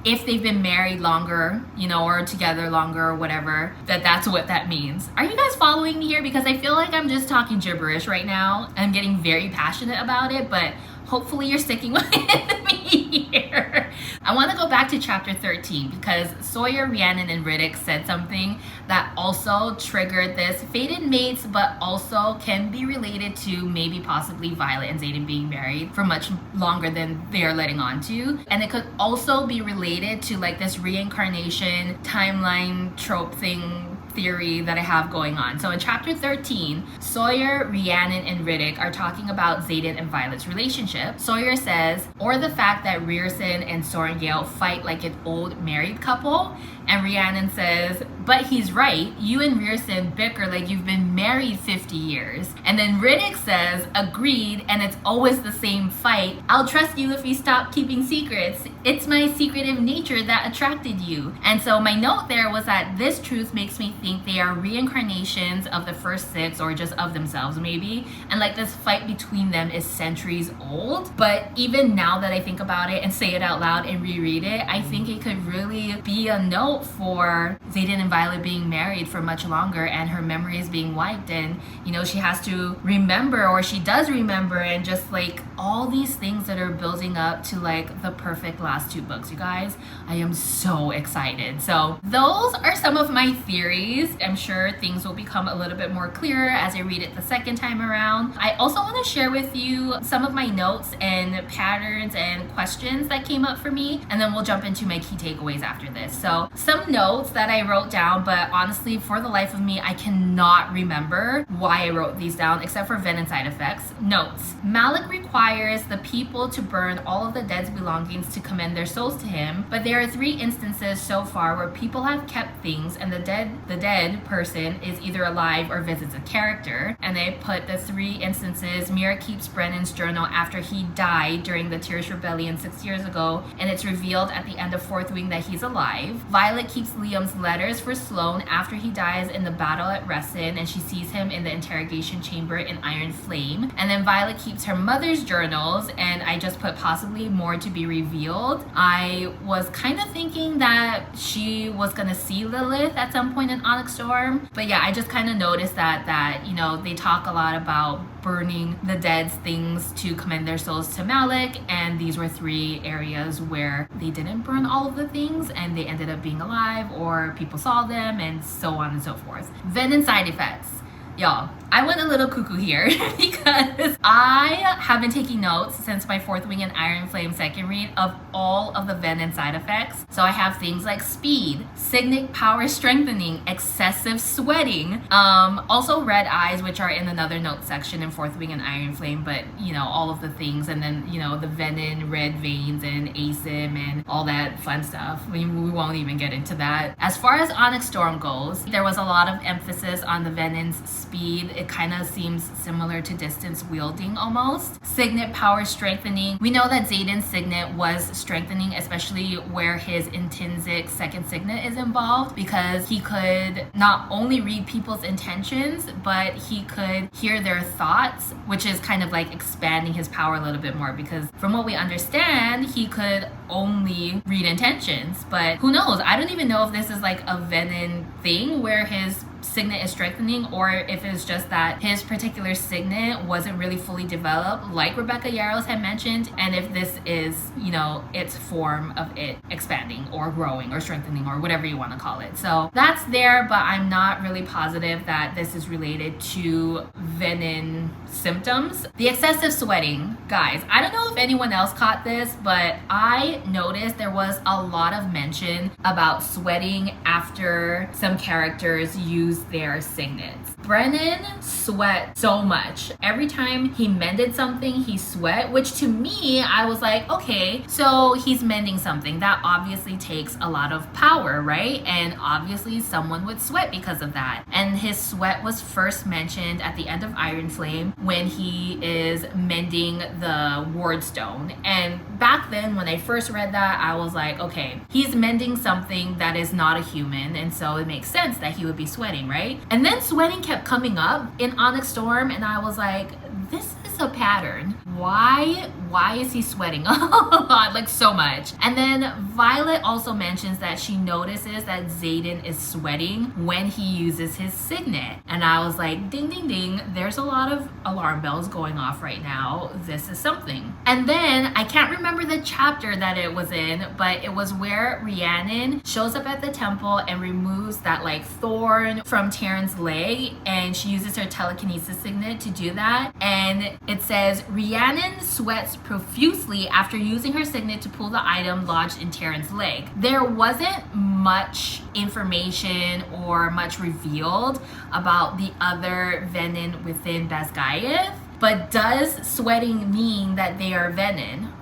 if they've been married longer, you know, or together longer or whatever, that's what that means. Are you guys following me here? Because I feel like I'm just talking gibberish right now. I'm getting very passionate about it, but hopefully you're sticking with me here. I want to go back to chapter 13 because Sawyer, Rhiannon, and Riddick said something that also triggered this fated mates, but also can be related to maybe possibly Violet and Xaden being married for much longer than they're letting on to. And it could also be related to like this reincarnation timeline trope thing theory that I have going on. So in chapter 13, Sawyer, Rhiannon, and Riddick are talking about Xaden and Violet's relationship. Sawyer says, or the fact that Rierson and Sorengale fight like an old married couple. And Rhiannon says, but he's right. You and Rierson bicker like you've been married 50 years. And then Riddick says, agreed, and it's always the same fight. I'll trust you if you stop keeping secrets. It's my secretive nature that attracted you. And so my note there was that this truth makes me think they are reincarnations of the first six, or just of themselves maybe. And like this fight between them is centuries old. But even now that I think about it and say it out loud and reread it, I think it could really be a note for Xaden and Violet being married for much longer and her memories being wiped, and you know, she has to remember, or she does remember, and just like all these things that are building up to like the perfect last two books. You guys, I am so excited. So those are some of my theories. I'm sure things will become a little bit more clearer as I read it the second time around. I also want to share with you some of my notes and patterns and questions that came up for me, and then we'll jump into my key takeaways after this. So some notes that I wrote down, but honestly, for the life of me, I cannot remember why I wrote these down except for venom side effects. Notes. Malik requires the people to burn all of the dead's belongings to commend their souls to him, but there are 3 instances so far where people have kept things and the dead person is either alive or visits a character. And they put the 3 instances. Mira keeps Brennan's journal after he died during the Tears Rebellion 6 years ago, and it's revealed at the end of 4th Wing that he's alive. Violet keeps Liam's letters for Sloane after he dies in the battle at Ressin, and she sees him in the interrogation chamber in Iron Flame. And then Violet keeps her mother's journals, and I just put possibly more to be revealed. I was kind of thinking that she was gonna see Lilith at some point in Onyx Storm, but yeah, I just kind of noticed that you know, they talk a lot about burning the dead's things to commend their souls to Malik, and these were 3 areas where they didn't burn all of the things and they ended up being alive, or people saw them, and so on and so forth. Venom side effects. Y'all, I went a little cuckoo here because I have been taking notes since my 4th Wing and Iron Flame second read of all of the venom side effects. So I have things like speed, signet power strengthening, excessive sweating, also red eyes, which are in another note section in 4th Wing and Iron Flame, but you know, all of the things, and then you know, the venom, red veins, and ASIM, and all that fun stuff. We won't even get into that. As far as Onyx Storm goes, there was a lot of emphasis on the venom's speed. It kind of seems similar to distance wielding almost. Signet power strengthening. We know that Xaden's signet was strengthening, especially where his intrinsic second signet is involved, because he could not only read people's intentions, but he could hear their thoughts, which is kind of like expanding his power a little bit more, because from what we understand, he could only read intentions. But who knows? I don't even know if this is like a venom thing where his signet is strengthening, or if it's just that his particular signet wasn't really fully developed, like Rebecca Yarros had mentioned, and if this is, you know, its form of it expanding or growing or strengthening or whatever you want to call it. So that's there, but I'm not really positive that this is related to venom symptoms. The excessive sweating, guys, I don't know if anyone else caught this, but I noticed there was a lot of mention about sweating after some characters use their signets. Brennan sweat so much. Every time he mended something, he sweat, which to me, I was like, okay, so he's mending something. That obviously takes a lot of power, right? And obviously someone would sweat because of that. And his sweat was first mentioned at the end of Iron Flame when he is mending the ward stone. And back then when I first read that, I was like, okay, he's mending something that is not a human, and so it makes sense that he would be sweating, right? And then sweating kept coming up in Onyx Storm, and I was like, this is a pattern. Why is he sweating a lot, like so much? And then Violet also mentions that she notices that Xaden is sweating when he uses his signet. And I was like, ding, ding, ding, there's a lot of alarm bells going off right now. This is something. And then I can't remember the chapter that it was in, but it was where Rhiannon shows up at the temple and removes that like thorn from Taryn's leg, and she uses her telekinesis signet to do that. And It says, Rhiannon sweats profusely after using her signet to pull the item lodged in Terran's leg. There wasn't much information or much revealed about the other venin within Basgayev, but does sweating mean that they are venin?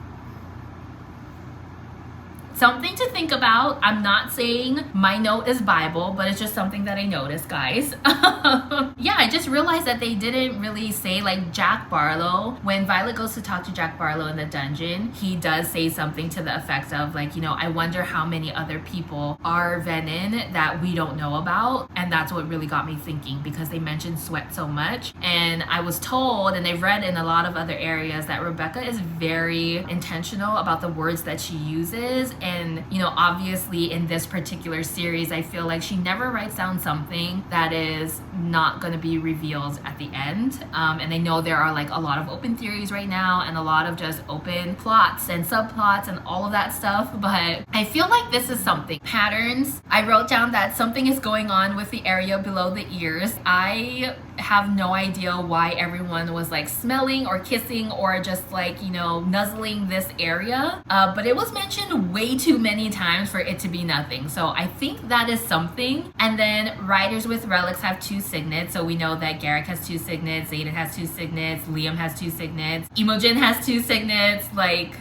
Something to think about. I'm not saying my note is Bible, but it's just something that I noticed, guys. Yeah, I just realized that they didn't really say, like, Jack Barlow. When Violet goes to talk to Jack Barlow in the dungeon, he does say something to the effect of, like, you know, I wonder how many other people are venin that we don't know about. And that's what really got me thinking, because they mentioned sweat so much. And I was told, and I've read in a lot of other areas, that Rebecca is very intentional about the words that she uses. And, you know, obviously in this particular series, I feel like she never writes down something that is not going to be revealed at the end. And I know there are like a lot of open theories right now and a lot of just open plots and subplots and all of that stuff. But I feel like this is something. Patterns. I wrote down that something is going on with the area below the ears. I have no idea why everyone was like smelling or kissing or just like, you know, nuzzling this area. But it was mentioned way too many times for it to be nothing. So I think that is something. And then riders with relics have 2 signets. So we know that Garrick has 2 signets, Xaden has 2 signets, Liam has 2 signets, Imogen has 2 signets. Like,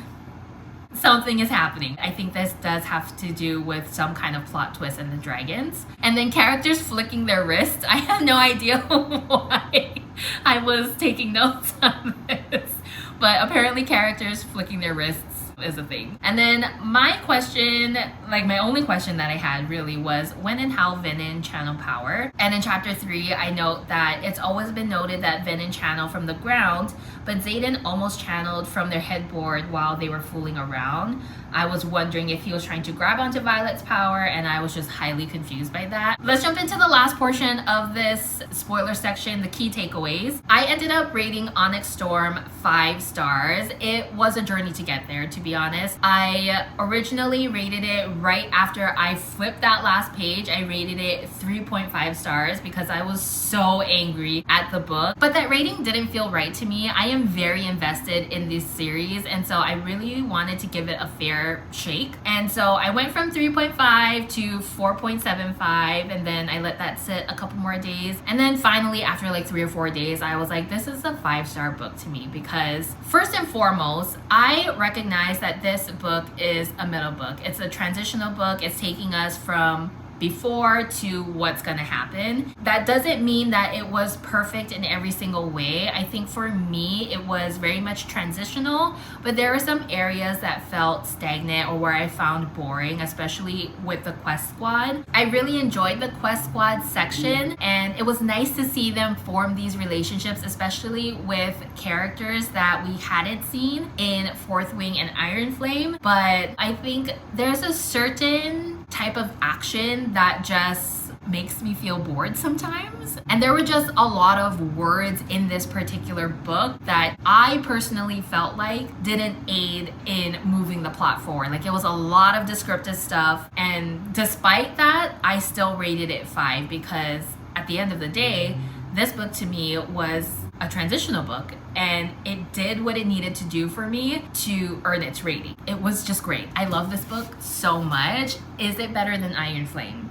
something is happening. I think this does have to do with some kind of plot twist in the dragons. And then characters flicking their wrists. I have no idea why I was taking notes on this. But apparently characters flicking their wrists is a thing. And then my question, like my only question that I had really was, when and how venin channel power? And in chapter 3, I note that it's always been noted that venin channel from the ground, but Xaden almost channeled from their headboard while they were fooling around. I was wondering if he was trying to grab onto Violet's power, and I was just highly confused by that. Let's jump into the last portion of this spoiler section, the key takeaways. I ended up rating Onyx Storm 5 stars. It was a journey to get there, to be honest. I originally rated it right after I flipped that last page. I rated it 3.5 stars because I was so angry at the book. But that rating didn't feel right to me. I am very invested in this series, and so I really wanted to give it a fair shake. And so I went from 3.5 to 4.75, and then I let that sit a couple more days. And then finally, after like 3 or 4 days, I was like, this is a 5-star book to me, because first and foremost, I recognize that this book is a middle book. It's a transitional book. It's taking us from before to what's gonna happen. That doesn't mean that it was perfect in every single way. I think for me, it was very much transitional, but there were some areas that felt stagnant or where I found boring, especially with the quest squad. I really enjoyed the quest squad section, and it was nice to see them form these relationships, especially with characters that we hadn't seen in Fourth Wing and Iron Flame. But I think there's a certain type of action that just makes me feel bored sometimes. And there were just a lot of words in this particular book that I personally felt like didn't aid in moving the plot forward. Like, it was a lot of descriptive stuff, and despite that, I still rated it 5, because at the end of the day, this book to me was a transitional book, and it did what it needed to do for me to earn its rating. It was just great. I love this book so much. Is it better than Iron Flame?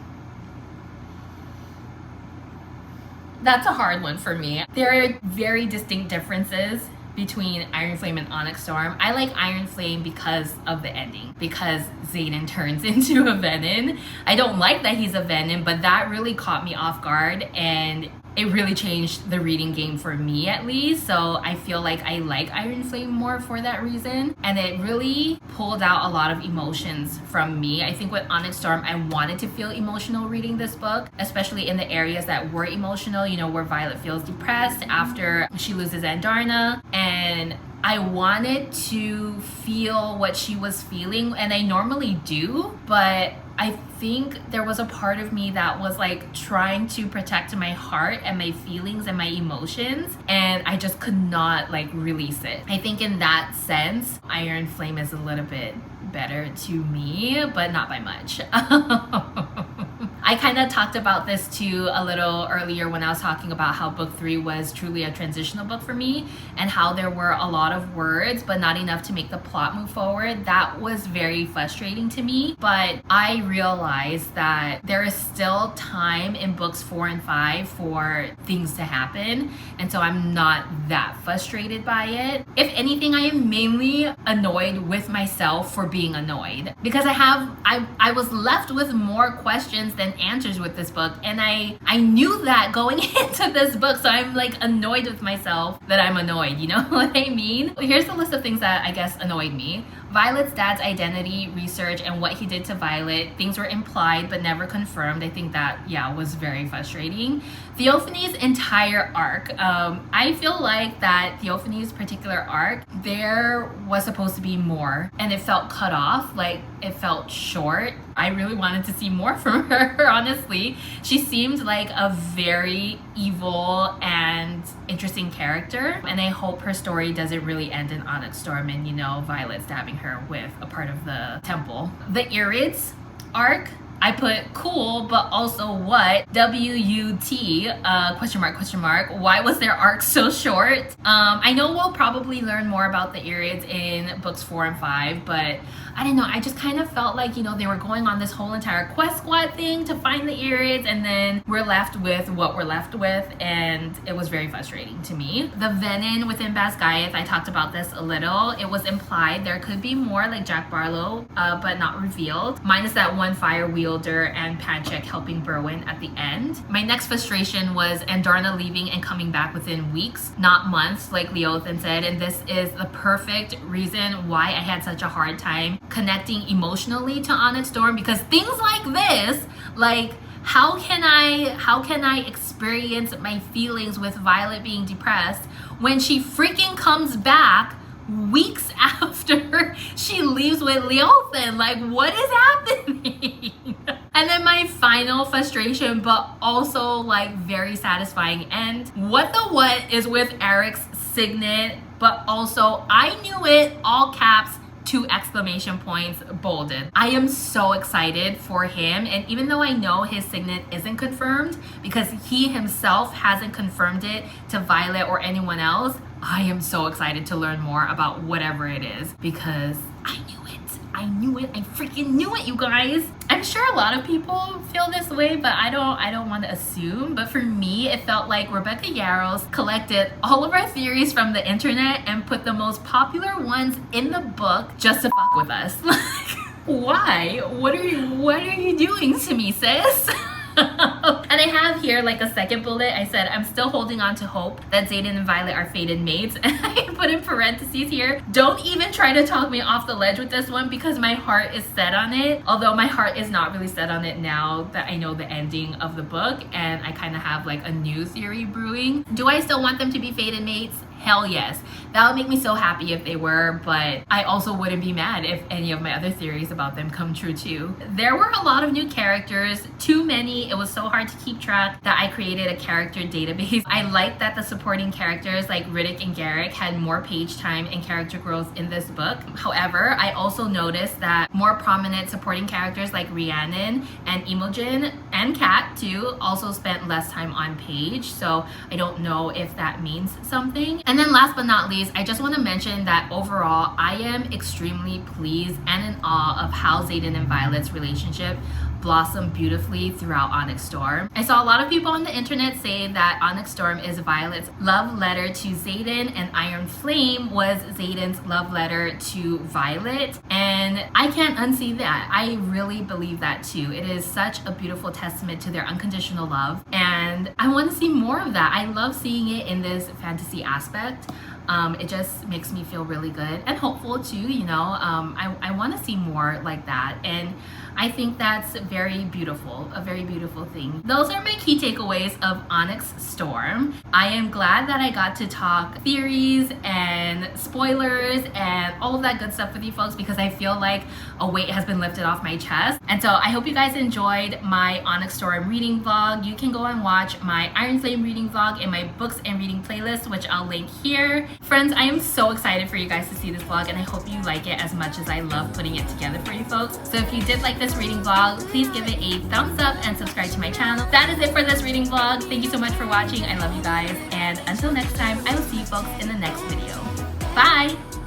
That's a hard one for me. There are very distinct differences between Iron Flame and Onyx Storm. I like Iron Flame because of the ending, because Xaden turns into a venin. I don't like that he's a venin, but that really caught me off guard, and it really changed the reading game for me, at least. So I feel like I like Iron Flame more for that reason. And it really pulled out a lot of emotions from me. I think with Onyx Storm, I wanted to feel emotional reading this book, especially in the areas that were emotional, you know, where Violet feels depressed after she loses Andarna. And I wanted to feel what she was feeling, and I normally do, but I think there was a part of me that was like trying to protect my heart and my feelings and my emotions, and I just could not like release it. I think in that sense, Iron Flame is a little bit better to me, but not by much. I kind of talked about this too a little earlier when I was talking about how book 3 was truly a transitional book for me and how there were a lot of words but not enough to make the plot move forward. That was very frustrating to me, but I realized that there is still time in books 4 and 5 for things to happen, and so I'm not that frustrated by it. If anything, I am mainly annoyed with myself for being annoyed because I was left with more questions than answers with this book, and I knew that going into this book, so I'm like annoyed with myself that I'm annoyed, you know what I mean? Here's the list of things that I guess annoyed me. Violet's dad's identity research and what he did to Violet. Things were implied but never confirmed. I think that, yeah, was very frustrating. Theophanie's entire arc. I feel like that Theophanie's particular arc, there was supposed to be more and it felt cut off, like it felt short. I really wanted to see more from her, honestly. She seemed like a very evil and interesting character, and I hope her story doesn't really end in Onyx Storm and, you know, Violet stabbing her with a part of the temple. The Irids arc, I put cool, but also what? W-U-T, question mark. Why was their arc so short? I know we'll probably learn more about the Irids in books 4 and 5, but I don't know, I just kind of felt like, you know, they were going on this whole entire quest squad thing to find the Irids, and then we're left with what we're left with, and it was very frustrating to me. The Venin within Basgiath, I talked about this a little. It was implied there could be more like Jack Barlow, but not revealed, minus that one fire wielder and Panchek helping Berwyn at the end. My next frustration was Andarna leaving and coming back within weeks, not months, like Leothan said, and this is the perfect reason why I had such a hard time connecting emotionally to Onyx Storm, because things like this, like how can I experience my feelings with Violet being depressed when she freaking comes back weeks after she leaves with Leothan? Like, what is happening? And then my final frustration, but also like very satisfying end, what is with Eric's signet, but also I knew it, all caps, 2 exclamation points, bolded. I am so excited for him, and even though I know his signet isn't confirmed because he himself hasn't confirmed it to Violet or anyone else, I am so excited to learn more about whatever it is because I knew it. I freaking knew it, you guys. I'm sure a lot of people feel this way, but I don't want to assume. But for me, it felt like Rebecca Yarros collected all of our theories from the internet and put the most popular ones in the book just to fuck with us. Like, why? What are you doing to me, sis? And I have here like a second bullet. I said I'm still holding on to hope that Xaden and Violet are fated mates, and I put in parentheses here, don't even try to talk me off the ledge with this one because my heart is set on it, although my heart is not really set on it now that I know the ending of the book and I kind of have like a new theory brewing. Do I still want them to be fated mates? Hell yes. That would make me so happy if they were, but I also wouldn't be mad if any of my other theories about them come true too. There were a lot of new characters, too many. It was so hard to keep track that I created a character database. I like that the supporting characters like Riddick and Garrick had more page time and character growth in this book. However, I also noticed that more prominent supporting characters like Rhiannon and Imogen and Kat too also spent less time on page, so I don't know if that means something. And then last but not least, I just want to mention that overall, I am extremely pleased and in awe of how Xaden and Violet's relationship blossomed beautifully throughout Onyx Storm. I saw a lot of people on the internet say that Onyx Storm is Violet's love letter to Xaden and Iron Flame was Xaden's love letter to Violet, and I can't unsee that. I really believe that too. It is such a beautiful testament to their unconditional love, and I want to see more of that. I love seeing it in this fantasy aspect. It just makes me feel really good and hopeful too, you know. I want to see more like that, and I think that's very beautiful, a very beautiful thing. Those are my key takeaways of Onyx Storm. I am glad that I got to talk theories and spoilers and all of that good stuff with you folks because I feel like a weight has been lifted off my chest. And so I hope you guys enjoyed my Onyx Storm reading vlog. You can go and watch my Iron Flame reading vlog in my books and reading playlist, which I'll link here. Friends, I am so excited for you guys to see this vlog, and I hope you like it as much as I love putting it together for you folks. So if you did like this this reading vlog, please give it a thumbs up and subscribe to my channel. That is it for this reading vlog. Thank you so much for watching. I love you guys. And until next time, I will see you folks in the next video. Bye!